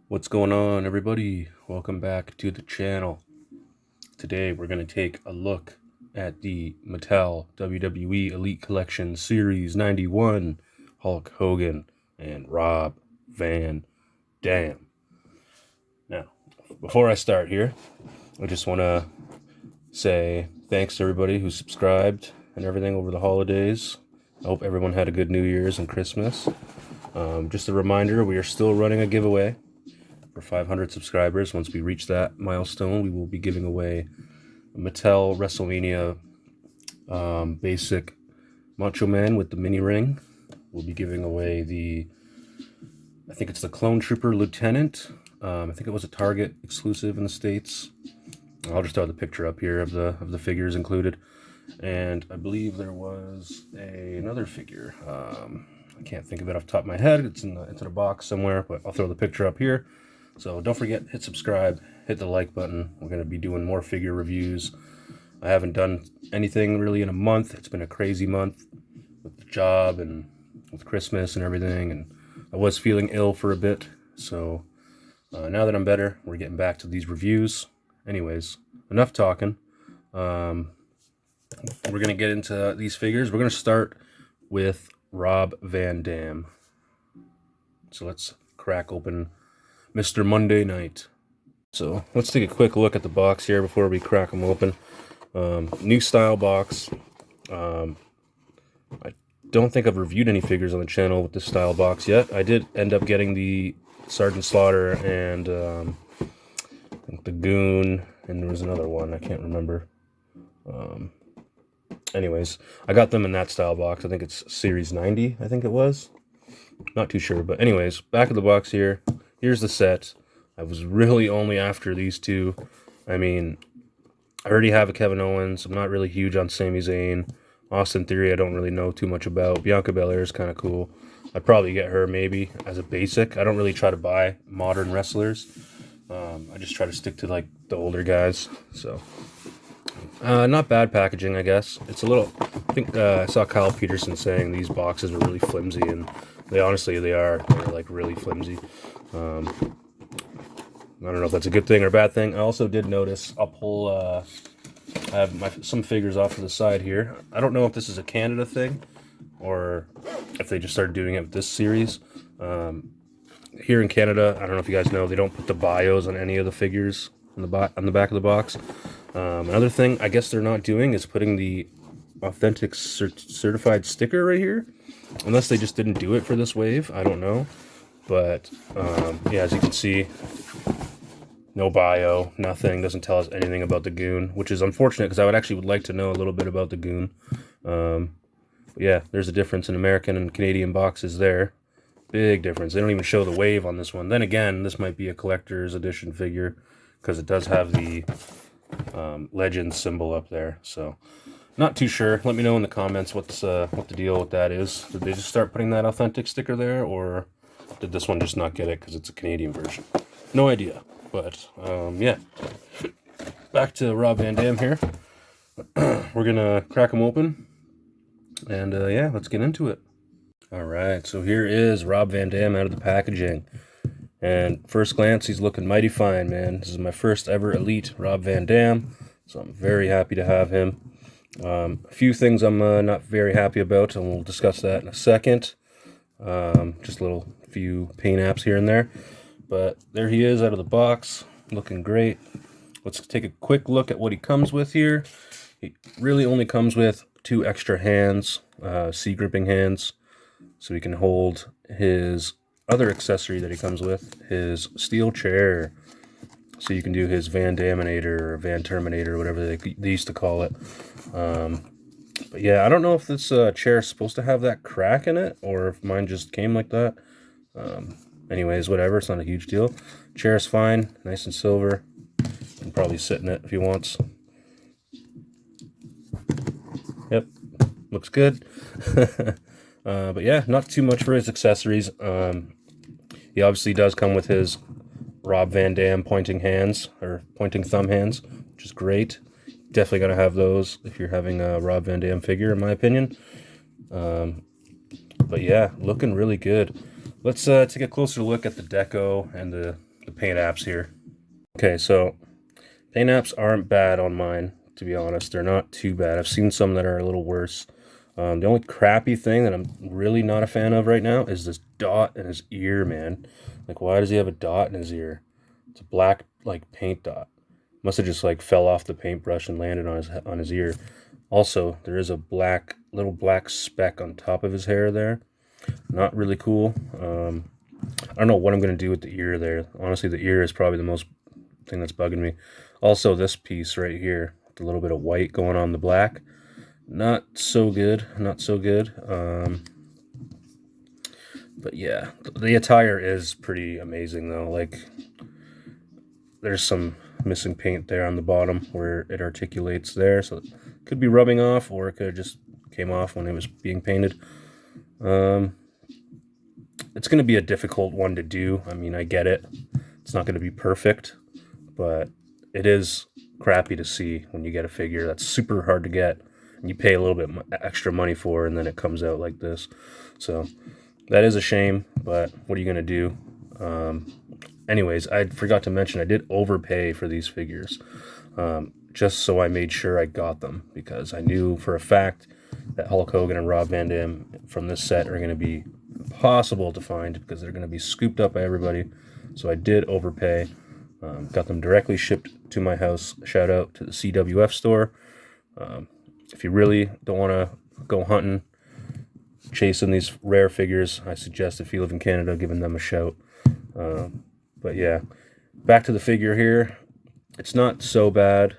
What's going on, everybody? Welcome back to the channel. Today we're going to take a look at the Mattel WWE Elite Collection Series 91 Hulk Hogan and Rob Van Dam. Now, before I start here, I just want to say thanks to everybody who subscribed and everything over the holidays. I hope everyone had a good New Year's and Christmas. Just a reminder, we are still running a giveaway for 500 subscribers. Once we reach that milestone, we will be giving away a Mattel WrestleMania basic Macho Man with the mini ring. We'll be giving away I think it's the Clone Trooper Lieutenant. I think it was a Target exclusive in the States. I'll just throw the picture up here of the figures included. And I believe there was another figure. I can't think of it off the top of my head. It's in the box somewhere, but I'll throw the picture up here. So don't forget, hit subscribe, hit the like button. We're going to be doing more figure reviews. I haven't done anything really in a month. It's been a crazy month with the job and with Christmas and everything. And I was feeling ill for a bit. So now that I'm better, we're getting back to these reviews. Anyways, enough talking. We're going to get into these figures. We're going to start with Rob Van Dam. So let's crack open Mr. Monday Night. So let's take a quick look at the box here before we crack them open. New style box. I don't think I've reviewed any figures on the channel with this style box yet. I did end up getting the Sergeant Slaughter and I think the Goon, and there was another one, I can't remember. Anyways, I got them in that style box. I think it's Series 90, I think it was. Not too sure, but anyways, back of the box here. Here's the set. I was really only after these two. I mean, I already have a Kevin Owens. I'm not really huge on Sami Zayn. Austin Theory, I don't really know too much about. Bianca Belair is kind of cool. I'd probably get her maybe as a basic. I don't really try to buy modern wrestlers. I just try to stick to like the older guys. So, not bad packaging, I guess. It's a little. I think I saw Kyle Peterson saying these boxes are really flimsy, and they honestly they are. They're like really flimsy. I don't know if that's a good thing or a bad thing. I also did notice, I'll pull, I have some figures off to the side here. I don't know if this is a Canada thing, or if they just started doing it with this series. Here in Canada, I don't know if you guys know, they don't put the bios on any of the figures on the back of the box. Another thing I guess they're not doing is putting the authentic certified sticker right here. Unless they just didn't do it for this wave, I don't know. But, yeah, as you can see, no bio, nothing, doesn't tell us anything about the Goon, which is unfortunate because I would like to know a little bit about the Goon. Yeah, there's a difference in American and Canadian boxes there. Big difference. They don't even show the wave on this one. Then again, this might be a collector's edition figure because it does have the Legends symbol up there. So, not too sure. Let me know in the comments what the deal with that is. Did they just start putting that authentic sticker there, or did this one just not get it because it's a Canadian version? No idea. But, yeah. Back to Rob Van Dam here. We're going to crack them open. And, yeah, let's get into it. Alright, so here is Rob Van Dam out of the packaging. And first glance, he's looking mighty fine, man. This is my first ever Elite Rob Van Dam. So I'm very happy to have him. A few things I'm not very happy about, and we'll discuss that in a second. Just a few paint apps here and there. But there he is out of the box, looking great. Let's take a quick look at what he comes with here. He really only comes with 2 extra hands, C-gripping hands, so he can hold his other accessory that he comes with, his steel chair. So you can do his Van Daminator or Van Terminator, whatever they used to call it. But yeah, I don't know if this chair is supposed to have that crack in it, or if mine just came like that. Anyways, whatever, it's not a huge deal. Chair is fine, nice and silver. You can probably sit in it if he wants. Yep, looks good. But yeah, not too much for his accessories. He obviously does come with his Rob Van Dam pointing hands, or pointing thumb hands, which is great. Definitely going to have those if you're having a Rob Van Dam figure, in my opinion. But yeah, looking really good. Let's take a closer look at the deco and the paint apps here. Okay, so paint apps aren't bad on mine, to be honest. They're not too bad. I've seen some that are a little worse. The only crappy thing that I'm really not a fan of right now is this dot in his ear, man. Like, why does he have a dot in his ear? It's a black, like, paint dot. Must have just, like, fell off the paintbrush and landed on his ear. Also, there is a little black speck on top of his hair there. Not really cool. I don't know what I'm going to do with the ear there. Honestly, the ear is probably the most thing that's bugging me. Also, this piece right here, with a little bit of white going on the black. Not so good. Not so good. But yeah, the attire is pretty amazing though. Like, there's some missing paint there on the bottom where it articulates there. So it could be rubbing off, or it could have just came off when it was being painted. It's going to be a difficult one to do. I mean, I get it. It's not going to be perfect, but it is crappy to see when you get a figure that's super hard to get and you pay a little bit extra money for, and then it comes out like this. So that is a shame, but what are you going to do? Anyways, I forgot to mention I did overpay for these figures, just so I made sure I got them, because I knew for a fact that Hulk Hogan and Rob Van Dam from this set are going to be impossible to find because they're going to be scooped up by everybody. So I did overpay. Got them directly shipped to my house. Shout out to the CWF store. If you really don't want to go hunting, chasing these rare figures, I suggest, if you live in Canada, giving them a shout. But yeah, back to the figure here. It's not so bad.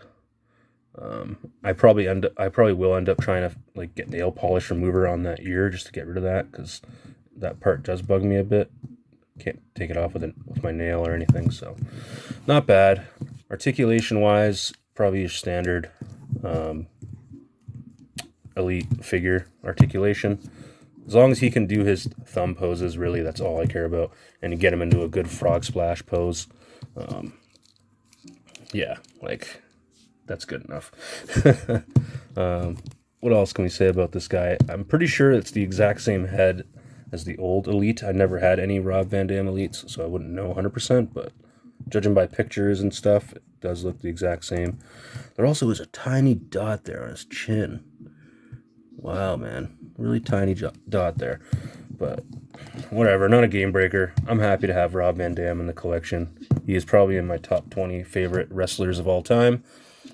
I probably will end up trying to like get nail polish remover on that ear just to get rid of that, because that part does bug me a bit. Can't take it off with my nail or anything, so not bad. Articulation wise, probably your standard elite figure articulation. As long as he can do his thumb poses, really, that's all I care about. And you get him into a good frog splash pose. Yeah, like, that's good enough. What else can we say about this guy? I'm pretty sure it's the exact same head as the old Elite. I never had any Rob Van Dam Elites, so I wouldn't know 100%, but judging by pictures and stuff, it does look the exact same. There also is a tiny dot there on his chin. Wow, man. Really tiny dot there. But whatever, not a game breaker. I'm happy to have Rob Van Dam in the collection. He is probably in my top 20 favorite wrestlers of all time.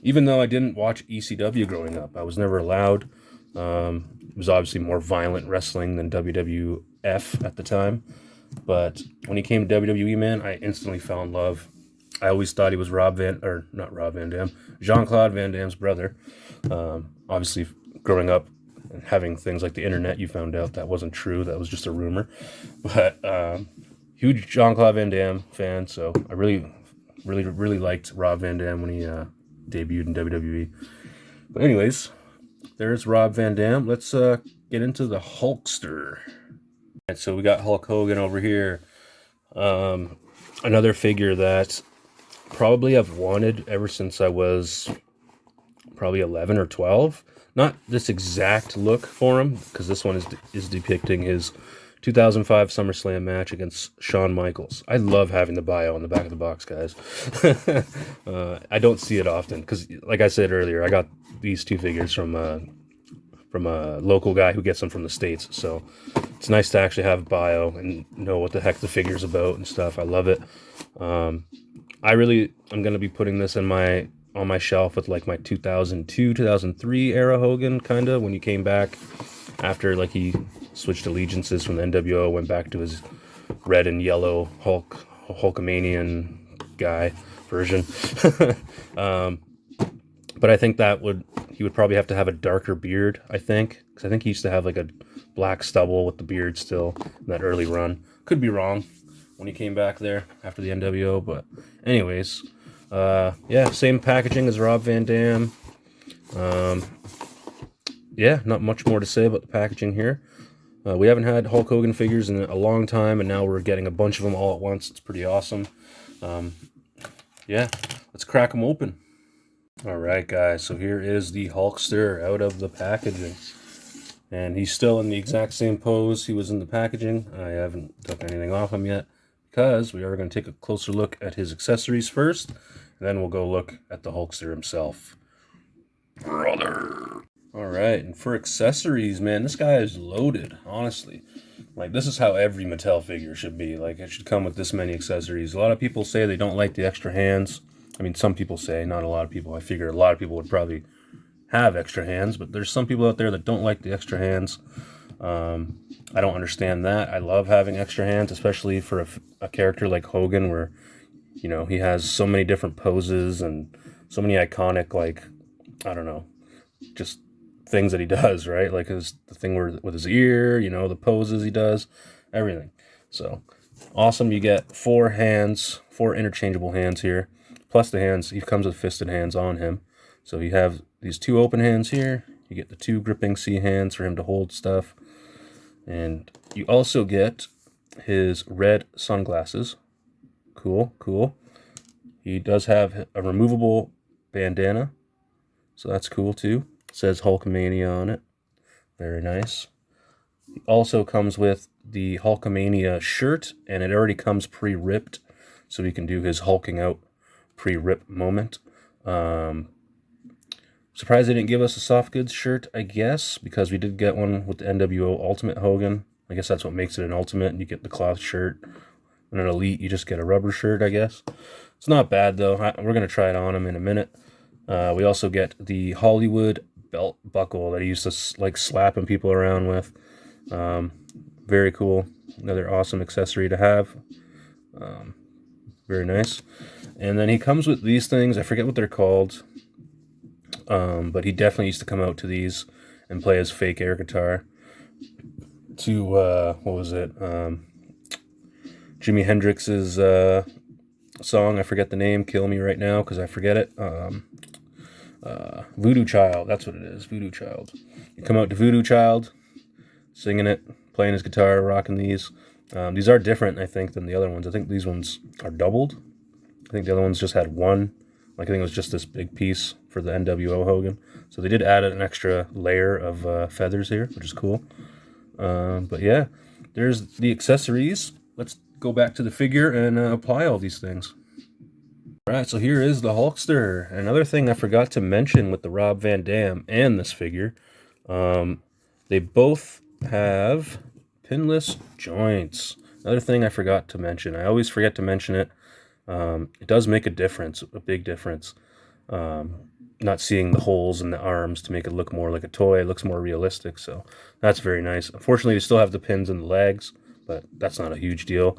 Even though I didn't watch ECW growing up, I was never allowed. It was obviously more violent wrestling than WWF at the time. But when he came to WWE, man, I instantly fell in love. I always thought he was Jean-Claude Van Damme's brother. Obviously, growing up and having things like the internet, you found out that wasn't true. That was just a rumor. But huge Jean-Claude Van Damme fan, so I really liked Rob Van Dam when he debuted in WWE. But anyways, there's Rob Van Dam. Let's get into the Hulkster. And so we got Hulk Hogan over here. Another figure that probably I've wanted ever since I was probably 11 or 12. Not this exact look for him, because this one is depicting his 2005 Summerslam match against Shawn Michaels. I love having the bio on the back of the box, guys. I don't see it often, because like I said earlier, I got these two figures from a local guy who gets them from the States. So it's nice to actually have a bio and know what the heck the figure's about and stuff. I love it. I'm going to be putting this on my shelf with like my 2002, 2003 era Hogan, kind of, when he came back after like he switched allegiances from the NWO, went back to his red and yellow Hulkamanian guy version. But I think he would probably have to have a darker beard, I think, because I think he used to have like a black stubble with the beard still in that early run. Could be wrong when he came back there after the NWO, but anyways, yeah, same packaging as Rob Van Dam. Yeah, not much more to say about the packaging here. We haven't had Hulk Hogan figures in a long time, and now we're getting a bunch of them all at once. It's pretty awesome. Yeah, let's crack them open. All right, guys, so here is the Hulkster out of the packaging. And he's still in the exact same pose he was in the packaging. I haven't took anything off him yet because we are going to take a closer look at his accessories first. And then we'll go look at the Hulkster himself. Brother. Alright, and for accessories, man, this guy is loaded, honestly. Like, this is how every Mattel figure should be. Like, it should come with this many accessories. A lot of people say they don't like the extra hands. I mean, some people say, not a lot of people. I figure a lot of people would probably have extra hands, but there's some people out there that don't like the extra hands. I don't understand that. I love having extra hands, especially for a character like Hogan, where, you know, he has so many different poses and so many iconic, like, I don't know, just things that he does, right? Like the thing with his ear, you know, the poses he does, everything. So awesome. You get 4 hands, 4 interchangeable hands here, plus the hands. He comes with fisted hands on him. So you have these 2 open hands here. You get the 2 gripping C hands for him to hold stuff. And you also get his red sunglasses. Cool, cool. He does have a removable bandana, so that's cool too. It says Hulkamania on it. Very nice. He also comes with the Hulkamania shirt, and it already comes pre-ripped, so he can do his hulking out pre-rip moment. Surprised they didn't give us a soft goods shirt, I guess, because we did get one with the NWO Ultimate Hogan. I guess that's what makes it an Ultimate, and you get the cloth shirt. And an Elite, you just get a rubber shirt, I guess. It's not bad, though. We're going to try it on him in a minute. We also get the Hollywood belt buckle that he used to like slapping people around with. Very cool. Another awesome accessory to have. Very nice. And then he comes with these things. I forget what they're called. But he definitely used to come out to these and play his fake air guitar to, what was it? Jimi Hendrix's song. I forget the name. Kill me right now because I forget it. Voodoo Child. That's what it is. Voodoo Child. You come out to Voodoo Child, singing it, playing his guitar, rocking these. These are different, I think, than the other ones. I think these ones are doubled. I think the other ones just had one. Like, I think it was just this big piece for the NWO Hogan. So they did add an extra layer of feathers here, which is cool. But yeah, there's the accessories. Let's go back to the figure and apply all these things. Alright, so here is the Hulkster. Another thing I forgot to mention with the Rob Van Dam and this figure, they both have pinless joints. Another thing I forgot to mention. I always forget to mention it. It does make a difference, a big difference. Not seeing the holes in the arms to make it look more like a toy. It looks more realistic, so that's very nice. Unfortunately, they still have the pins in the legs, but that's not a huge deal.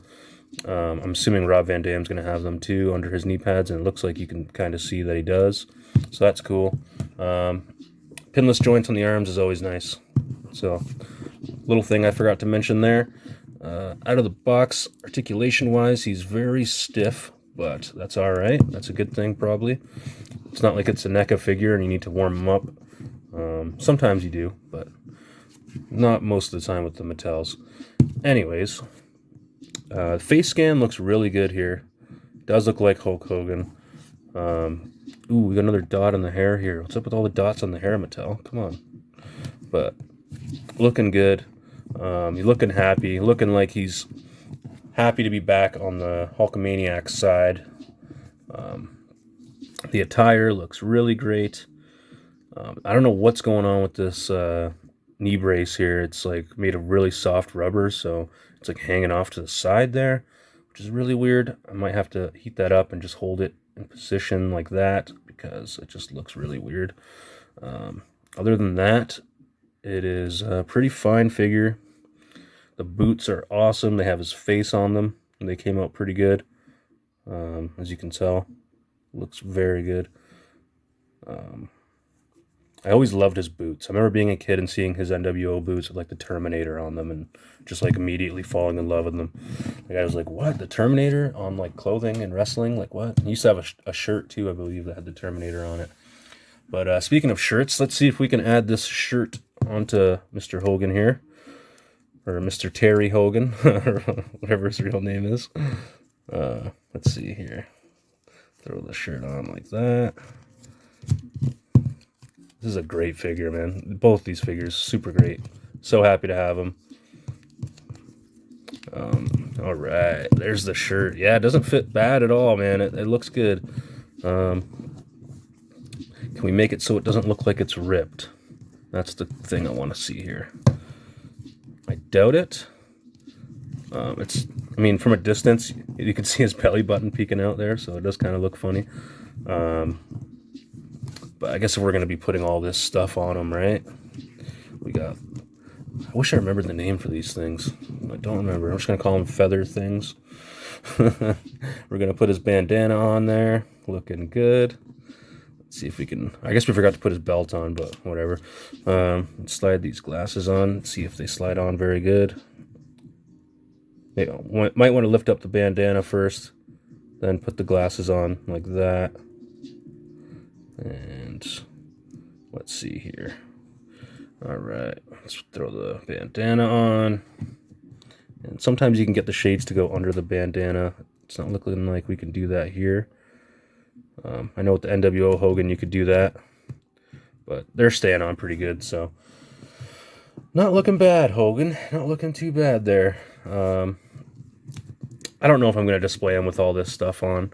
I'm assuming Rob Van Dam's going to have them too under his knee pads, and it looks like you can kind of see that he does. So that's cool. Pinless joints on the arms is always nice. So, little thing I forgot to mention there. Out of the box, articulation-wise, he's very stiff, but that's alright. That's a good thing, probably. It's not like it's a NECA figure and you need to warm him up. Sometimes you do, but not most of the time with the Mattels. Anyways, face scan looks really good here. Does look like Hulk Hogan. Ooh, we got another dot on the hair here. What's up with all the dots on the hair, Mattel? Come on. But looking good. He's looking happy. Looking like he's happy to be back on the Hulkamaniac side. The attire looks really great. I don't know what's going on with this knee brace here. It's like made of really soft rubber, so it's like hanging off to the side there, which is really weird. I might have to heat that up and just hold it in position like that because it just looks really weird. Other than that, it is a pretty fine figure. The boots are awesome. They have his face on them, and they came out pretty good. As you can tell, looks very good. I always loved his boots. I remember being a kid and seeing his NWO boots with like the Terminator on them and just like immediately falling in love with them. Like I was like, what? The Terminator on like clothing and wrestling? Like what? He used to have a shirt too, I believe, that had the Terminator on it. But speaking of shirts, let's see if we can add this shirt onto Mr. Hogan here. Or Mr. Terry Hogan, or whatever his real name is. Let's see here. Throw the shirt on like that. This is a great figure, man. Both these figures, super great. So happy to have him. All right, there's the shirt. Yeah, it doesn't fit bad at all, man. It looks good. Can we make it so it doesn't look like it's ripped? That's the thing I want to see here. I doubt it. I mean, from a distance, you can see his belly button peeking out there, so it does kind of look funny. But I guess if we're going to be putting all this stuff on him, right? We got... I wish I remembered the name for these things. I don't remember. I'm just going to call them feather things. We're going to put his bandana on there. Looking good. Let's see if we can... I guess we forgot to put his belt on, but whatever. Let's slide these glasses on. See if they slide on very good. You might want to lift up the bandana first. Then put the glasses on like that. And let's see here. Alright, let's throw the bandana on. And sometimes you can get the shades to go under the bandana. It's not looking like we can do that here. I know with the NWO Hogan you could do that. But they're staying on pretty good, so. Not looking bad, Hogan. Not looking too bad there. I don't know if I'm going to display him with all this stuff on.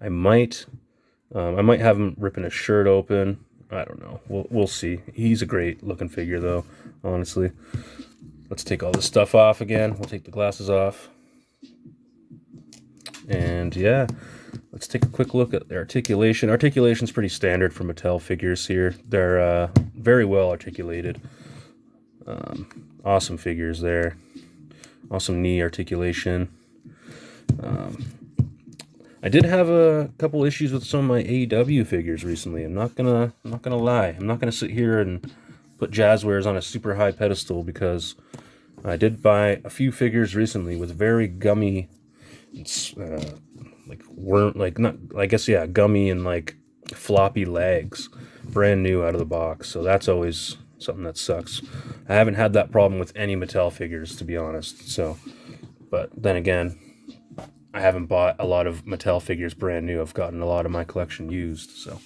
I might have him ripping his shirt open. I don't know. We'll see. He's a great looking figure, though, honestly. Let's take all this stuff off again. We'll take the glasses off. And, yeah, let's take a quick look at the articulation. Articulation's pretty standard for Mattel figures here. They're very well articulated. Awesome figures there. Awesome knee articulation. I did have a couple issues with some of my AEW figures recently. I'm not gonna lie. I'm not gonna sit here and put Jazzwares on a super high pedestal because I did buy a few figures recently with very gummy, gummy and like floppy legs, brand new out of the box. So that's always something that sucks. I haven't had that problem with any Mattel figures, to be honest. So, but then again, I haven't bought a lot of Mattel figures brand new. I've gotten a lot of my collection used. So,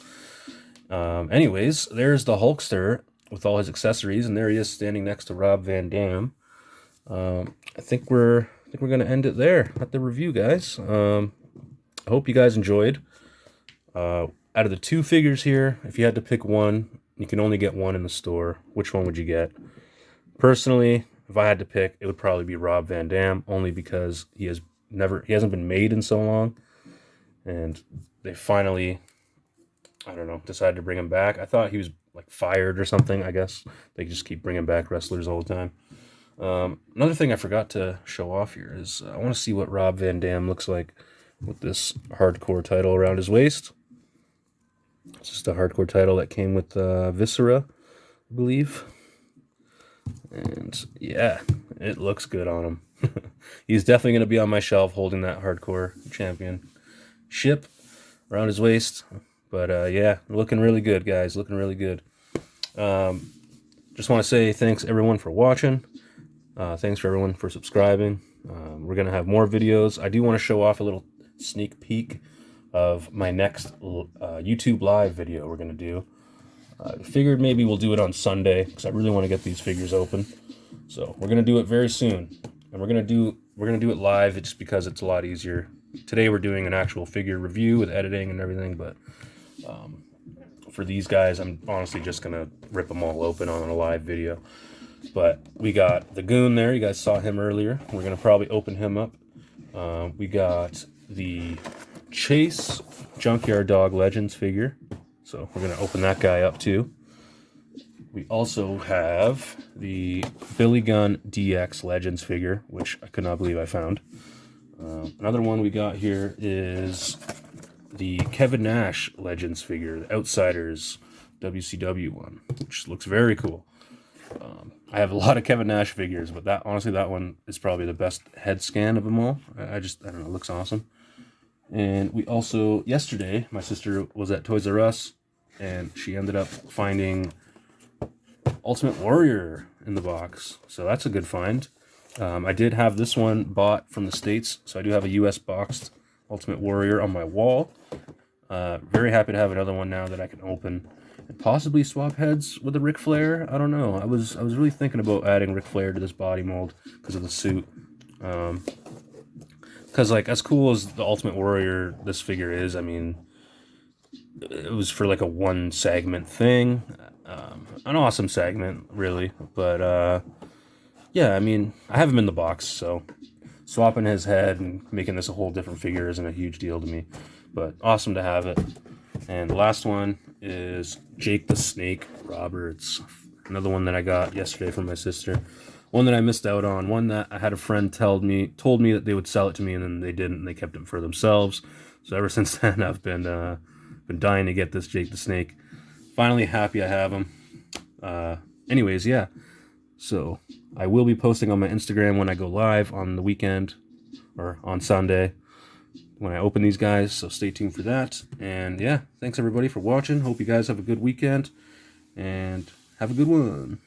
anyways, there's the Hulkster with all his accessories, and there he is standing next to Rob Van Dam. I think we're gonna end it there at the review, guys. I hope you guys enjoyed. Out of the two figures here, if you had to pick one, you can only get one in the store. Which one would you get? Personally, if I had to pick, it would probably be Rob Van Dam, only because he hasn't been made in so long, and they finally, I don't know, decided to bring him back. I thought he was like fired or something. I guess they just keep bringing back wrestlers all the time. Another thing I forgot to show off here is I want to see what Rob Van Dam looks like with this hardcore title around his waist. It's just a hardcore title that came with Viscera, I believe. And yeah, it looks good on him. He's definitely going to be on my shelf holding that hardcore championship around his waist. But yeah, looking really good, guys. Looking really good. Just want to say thanks everyone for watching. Thanks for everyone for subscribing. We're going to have more videos. I do want to show off a little sneak peek of my next YouTube live video we're going to do. I figured maybe we'll do it on Sunday because I really want to get these figures open. So we're going to do it very soon. And we're gonna do it live just because it's a lot easier. Today we're doing an actual figure review with editing and everything, but for these guys, I'm honestly just gonna rip them all open on a live video. But we got the Goon there. You guys saw him earlier. We're gonna probably open him up. We got the Chase Junkyard Dog Legends figure, so we're gonna open that guy up too. We also have the Billy Gunn DX Legends figure, which I could not believe I found. Another one we got here is the Kevin Nash Legends figure, the Outsiders WCW one, which looks very cool. I have a lot of Kevin Nash figures, but that one is probably the best head scan of them all. I don't know, it looks awesome. And we also, yesterday, my sister was at Toys R Us, and she ended up finding Ultimate Warrior in the box, so that's a good find. I did have this one bought from the States, so I do have a US boxed Ultimate Warrior on my wall. Very happy to have another one now that I can open possibly swap heads with a Ric Flair. I don't know. I was really thinking about adding Ric Flair to this body mold because of the suit. Because like as cool as the Ultimate Warrior this figure is, I mean, it was for like a one segment thing, an awesome segment really. But yeah, I mean, I have him in the box, so swapping his head and making this a whole different figure isn't a huge deal to me. But awesome to have it. And the last one is Jake the Snake Roberts. Another one that I got yesterday from my sister. One that I missed out on. One that I had a friend told me that they would sell it to me, and then they didn't. And they kept it for themselves. So ever since then, I've been dying to get this Jake the Snake. Finally happy I have him. Anyways, yeah. So I will be posting on my Instagram when I go live on the weekend or on Sunday when I open these guys, so stay tuned for that. And yeah, thanks everybody for watching. Hope you guys have a good weekend and have a good one.